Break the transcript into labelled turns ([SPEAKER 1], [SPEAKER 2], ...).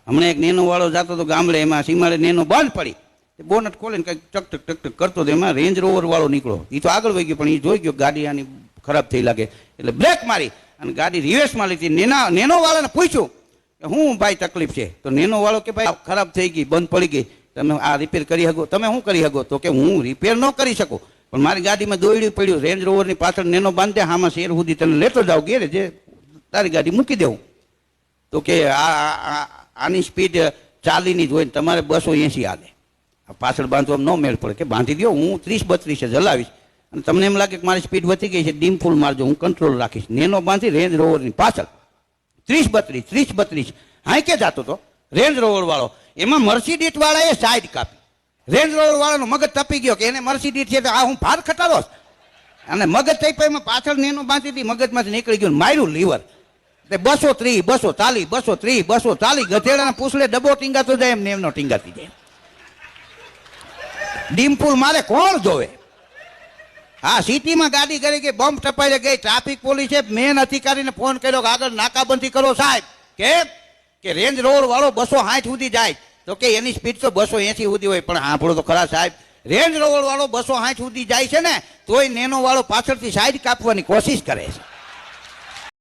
[SPEAKER 1] હમણાં એક નેનો વાળો જતો હતો ગામડે, એમાં સીમાડે નેનો બંધ પડી, બોનટ ખોલીને કંઈક ટક ટક ટક ટક કરતો હતો, એમાં રેન્જ રોવર વાળો નીકળો. એ તો આગળ વહી ગયો, પણ એ જોઈ ગયો ગાડી આની ખરાબ થઈ લાગે એટલે બ્રેક મારી અને ગાડી રિવર્સમાં લીધી. નેનો વાળાને પૂછ્યું કે હું ભાઈ તકલીફ છે? તો નેનો વાળો કે ભાઈ ખરાબ થઈ ગઈ, બંધ પડી ગઈ, તમે આ રિપેર કરી શકો? તમે શું કરી શકો? તો કે હું રિપેર ન કરી શકું, પણ મારી ગાડીમાં દોડ્યું પડ્યું, રેન્જ રોવરની પાછળ નેનો બાંધે, આમાં શેર સુધી તને લેતો જાવ ઘેરે, જે તારી ગાડી મૂકી દેવું. તો કે આની સ્પીડ 40ની જ હોય ને તમારે 280 આલે, પાછળ બાંધવામાં ન મેળ પડે, કે બાંધી દો, હું 30-32 હલાવીશ અને તમને એમ લાગે કે મારી સ્પીડ વધી ગઈ છે, ડીમ ફૂલ મારજો, હું કંટ્રોલ રાખીશ. નેનો બાંધી રેન્જ રોવરની પાછળ 30-32 હાઈ કે જતો હતો રેન્જ રોવર વાળો, એમાં મર્સિડીઝ વાળાએ સાઈડ કાપી. રેન્જ રોવર વાળાનો મગજ તપી ગયો કે એને મર્સિડીઝ છે તો આ હું ભાર ખટાડો, અને મગજ થઈ એમાં પાછળ નેનો બાંધી હતી, મગજમાંથી નીકળી ગયું, માર્યું લીવર. 230, 240, 230, 240 ગધેડાને પૂછલે ડબ્બો ટીંગાતો જાય એમ નેમનો ટીંગાતી જાય. ડીમપુલ મારે કોણ જોવે? હા, સિટીમાં ગાડી કરી ગઈ, બોમ્બ ટપાઈ ગઈ, ટ્રાફિક પોલીસે મેન અધિકારીને ફોન કર્યો કે આગળ નાકાબંધી કરો સાહેબ, કે રેન્જ રોવર વાળો 260 સુધી જાય, તો કે એની સ્પીડ તો 280 સુધી હોય. પણ સાંભળો તો ખરા સાહેબ, રેન્જ રોવર વાળો 260 સુધી જાય છે ને તોય નેનો વાળો પાછળથી સાઈડ કાપવાની કોશિશ કરે છે.